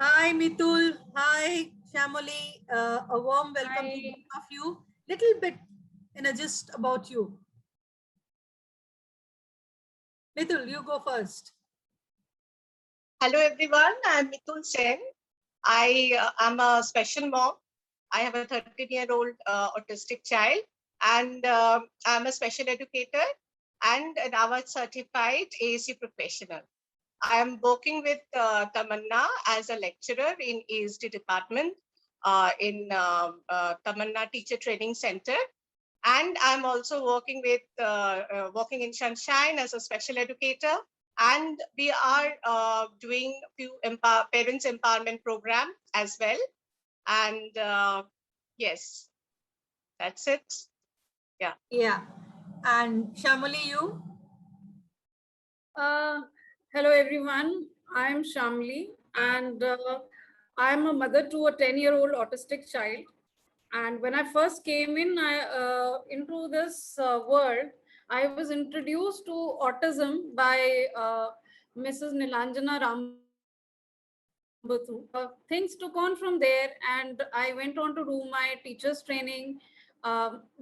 Hi, Mitul. Hi, Shamoli. A warm welcome to Hi. both of you. Little bit in a gist about you. Mitul, you go first. Hello everyone, I'm Mitul Sen. I am a special mom. I have a 13-year-old autistic child, and I'm a special educator and an award certified AAC professional. I am working with Tamanna as a lecturer in ASD department in Tamanna Teacher Training Center. And I'm also working with working in Sunshine as a special educator. And we are doing few parents empowerment program as well. And yes, that's it. Yeah. Yeah. And Shamoli, you? Uh, Hello, everyone. I'm Shamli, and I'm a mother to a 10-year-old autistic child. And when I first came into this world, I was introduced to autism by Mrs. Nilanjana Rambothu. Things took on from there, and I went on to do my teacher's training.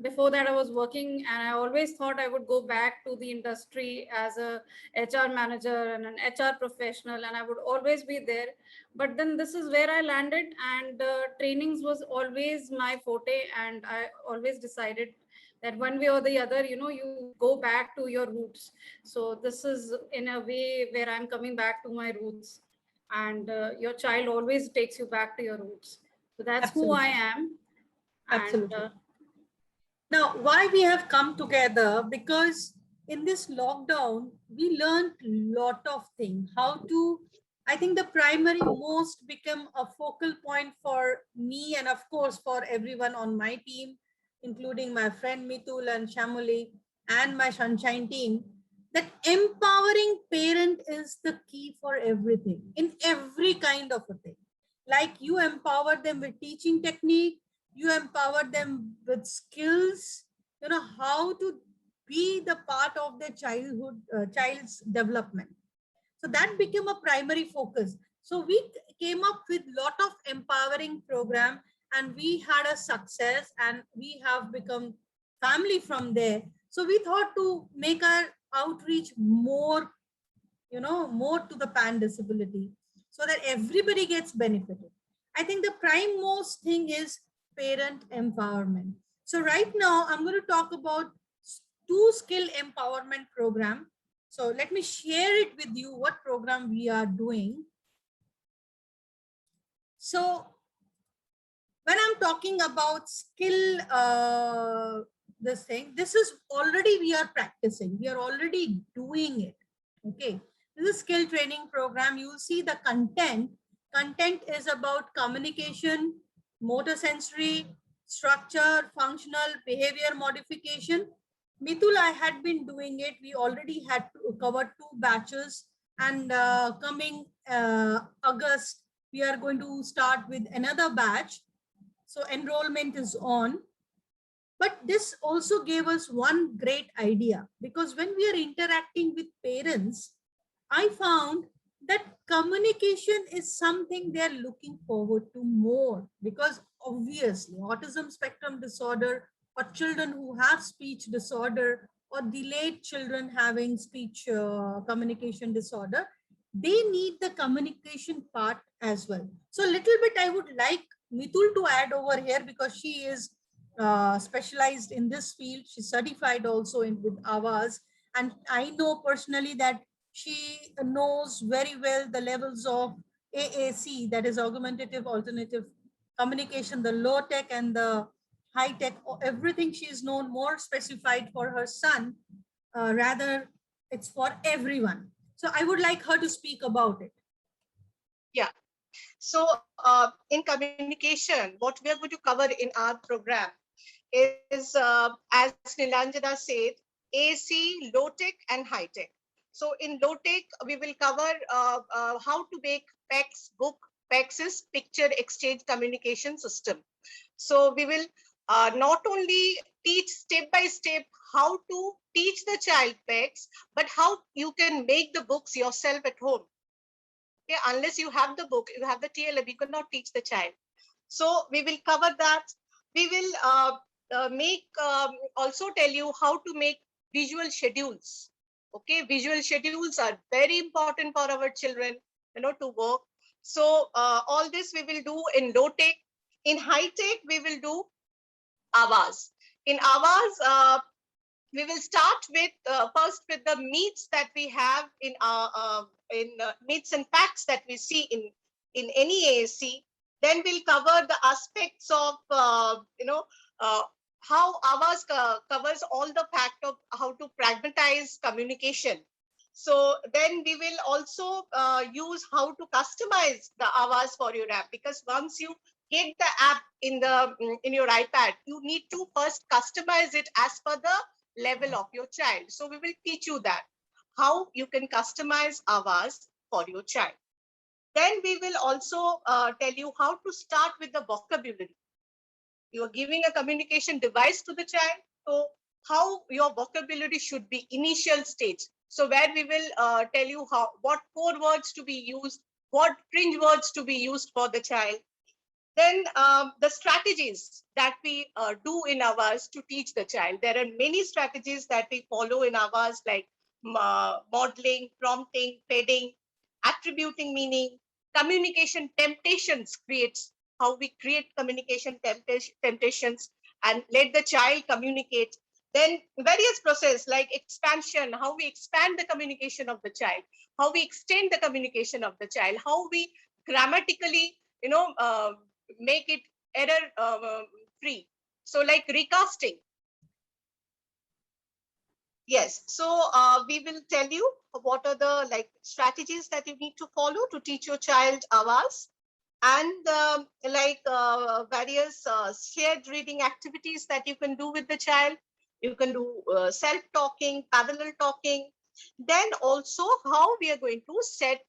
Before that, I was working, and I always thought I would go back to the industry as a HR manager and an HR professional, and I would always be there. But then this is where I landed, and trainings was always my forte, and I always decided that one way or the other, you go back to your roots. So this is in a way where I'm coming back to my roots, and your child always takes you back to your roots. So that's who I Absolutely. am. And Absolutely. Now, why we have come together? Because in this lockdown, we learned lot of things. How to, I think the primary most become a focal point for me and of course for everyone on my team, including my friend Mitul and Shamoli and my Sunshine team, that empowering parent is the key for everything, in every kind of a thing. Like you empower them with teaching technique, you empower them with skills, how to be the part of their child's development. So that became a primary focus. So we came up with lot of empowering program, and we had a success, and we have become family from there. So we thought to make our outreach more, more to the pan disability, so that everybody gets benefited. I think the prime most thing is parent empowerment. So right now I'm going to talk about two skill empowerment program. So let me share it with you what program we are doing. So when I'm talking about skill, this is already we are practicing, we are already doing it. Okay, this is skill training program. You will see the content is about communication, motor sensory, structure, functional, behavior modification. Mitul, I had been doing it. We already had covered 2 batches, and coming August we are going to start with another batch. So enrollment is on. But this also gave us one great idea, because when we are interacting with parents, I found that communication is something they are looking forward to more, because obviously autism spectrum disorder, or children who have speech disorder, or delayed children having speech communication disorder, they need the communication part as well. So a little bit I would like Mitul to add over here, because she is specialized in this field. She's certified also in with AWAS, and I know personally that she knows very well the levels of AAC, that is augmentative alternative communication, the low tech and the high tech, everything she is known more specified for her son. Rather, it's for everyone. So I would like her to speak about it. Yeah. So in communication, what we are going to cover in our program is, as Nilanjana said, AC, low tech, and high tech. So in low tech, we will cover how to make PECS book. PECS is Picture Exchange Communication System. So we will not only teach step by step how to teach the child PECS, but how you can make the books yourself at home. Okay, unless you have the book, you have the TLM, you cannot teach the child. So we will cover that. We will also tell you how to make visual schedules. Okay, visual schedules are very important for our children, to work. So all this we will do in low tech. In high tech, we will do hours. In hours, we will start with first with the meats that we have in our meats and facts that we see in any ASC. Then we'll cover the aspects of how ours covers all the fact of how to pragmatize communication. So then we will also use how to customize the hours for your app, because once you get the app in your iPad, you need to first customize it as per the level of your child. So we will teach you that, how you can customize hours for your child. Then we will also tell you how to start with the vocabulary. You are giving a communication device to the child, so how your vocabulary should be initial stage. So where we will tell you what core words to be used, what fringe words to be used for the child. Then the strategies that we do in hours to teach the child. There are many strategies that we follow in hours, like modeling, prompting, feding, attributing meaning, communication temptations creates, how we create communication temptations and let the child communicate. Then various process like expansion, how we expand the communication of the child, how we extend the communication of the child, how we grammatically, make it error free. So like recasting. Yes, so we will tell you what are the strategies that you need to follow to teach your child hours, and various shared reading activities that you can do with the child. You can do self-talking, parallel talking. Then also how we are going to set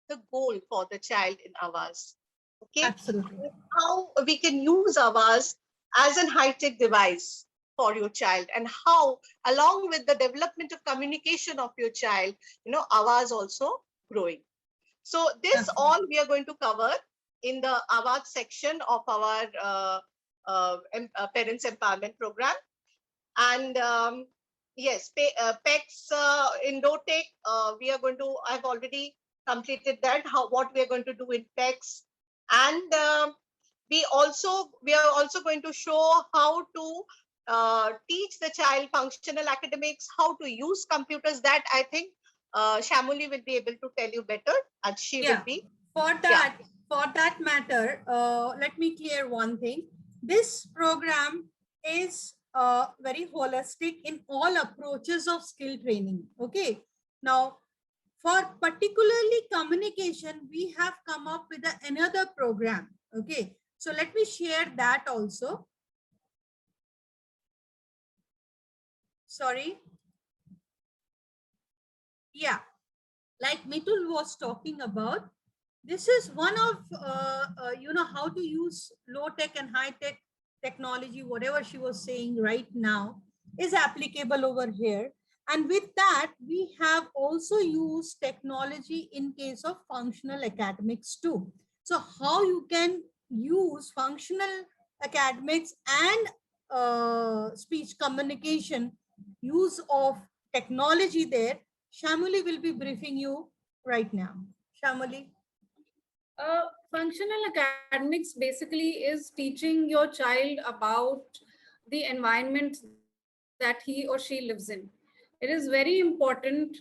the goal for the child in hours. Okay, Absolutely. how we can use hours as an high-tech device for your child, and how along with the development of communication of your child, hours also growing. So this all we are going to cover in the Award section of our Parents Empowerment Program. And yes, PECs in low-tech, we are going to, I've already completed that, what we are going to do in PECs. And we are also going to show how to teach the child functional academics, how to use computers. That I think Shamuli will be able to tell you better, and she will be. For that matter, let me clear one thing. This program is very holistic in all approaches of skill training. Okay. Now, for particularly communication, we have come up with another program. Okay. So let me share that also. Sorry. Yeah. Like Mitul was talking about, this is one of, how to use low tech and high tech technology, whatever she was saying right now is applicable over here. And with that, we have also used technology in case of functional academics too. So how you can use functional academics and speech communication, use of technology there, Shamuli will be briefing you right now. Shamuli. Functional academics basically is teaching your child about the environment that he or she lives in. It is very important.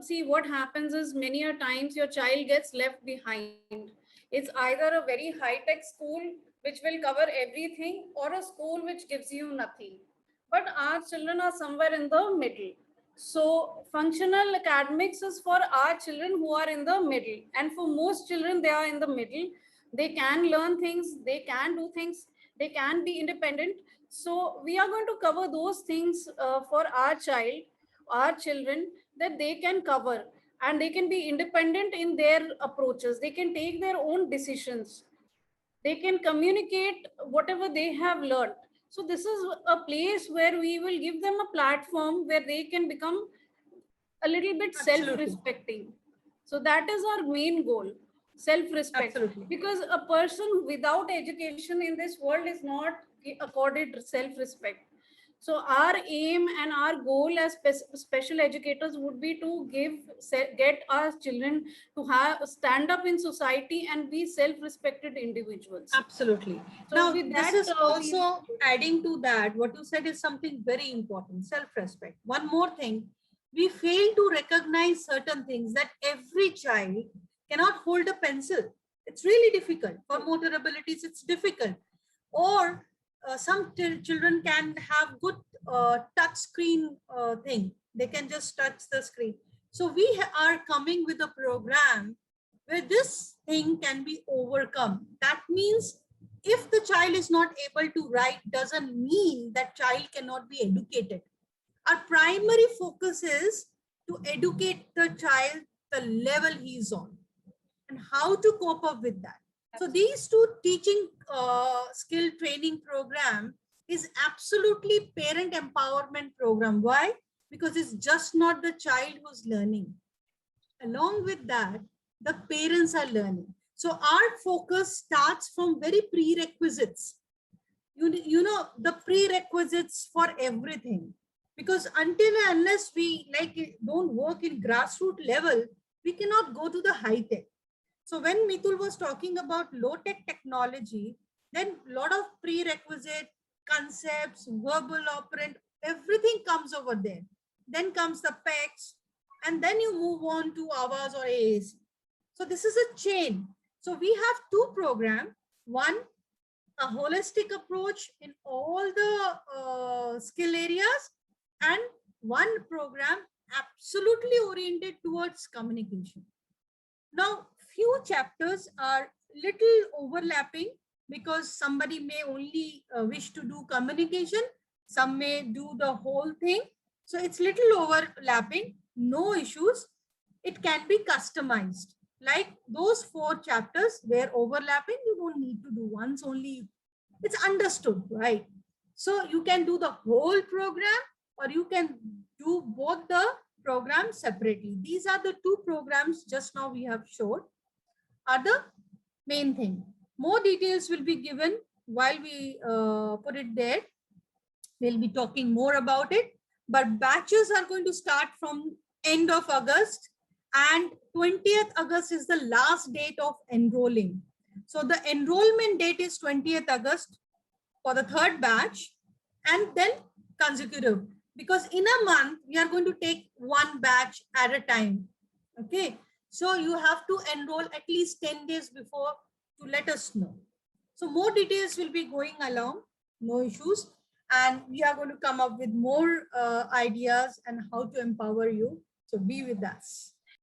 See, what happens is many a times your child gets left behind. It's either a very high-tech school which will cover everything, or a school which gives you nothing. But our children are somewhere in the middle. So functional academics is for our children who are in the middle. And for most children, they are in the middle. They can learn things, they can do things, they can be independent. So we are going to cover those things for our children, that they can cover, and they can be independent in their approaches. They can take their own decisions. They can communicate whatever they have learned. So this is a place where we will give them a platform where they can become a little bit Absolutely. self-respecting. So that is our main goal, self-respect. Absolutely. Because a person without education in this world is not accorded self-respect. So our aim and our goal as special educators would be to get our children to have stand up in society and be self-respected individuals. Absolutely. So Now, with this that, is also adding to that. What you said is something very important, self-respect. One more thing, we fail to recognize certain things, that every child cannot hold a pencil. It's really difficult. For motor abilities, it's difficult. Or some children can have good touch screen thing. They can just touch the screen. So we are coming with a program where this thing can be overcome. That means if the child is not able to write, doesn't mean that child cannot be educated. Our primary focus is to educate the child the level he's on and how to cope up with that. So these two teaching skill training program is absolutely parent empowerment program. Why? Because it's just not the child who's learning. Along with that, the parents are learning. So our focus starts from very prerequisites. You know, the prerequisites for everything. Because until and unless we don't work in grassroots level, we cannot go to the high tech. So when Mitul was talking about low tech technology, then a lot of prerequisite concepts, verbal operant, everything comes over there. Then comes the PECs, and then you move on to AWAS or AAC. So this is a chain. So we have two programs. One, a holistic approach in all the skill areas, and one program absolutely oriented towards communication. Now, few chapters are little overlapping because somebody may only wish to do communication, some may do the whole thing. So it's little overlapping, no issues. It can be customized. Like those 4 chapters where overlapping, you don't need to do once only. It's understood, right? So you can do the whole program or you can do both the programs separately. These are the 2 programs just now we have showed are the main thing. More details will be given while we put it there. We'll be talking more about it, but batches are going to start from end of August, and 20th August is the last date of enrolling. So the enrollment date is 20th August for the 3rd batch, and then consecutive, because in a month we are going to take 1 batch at a time. Okay, so you have to enroll at least 10 days before to let us know. So more details will be going along, no issues, and we are going to come up with more ideas and how to empower you. So be with us.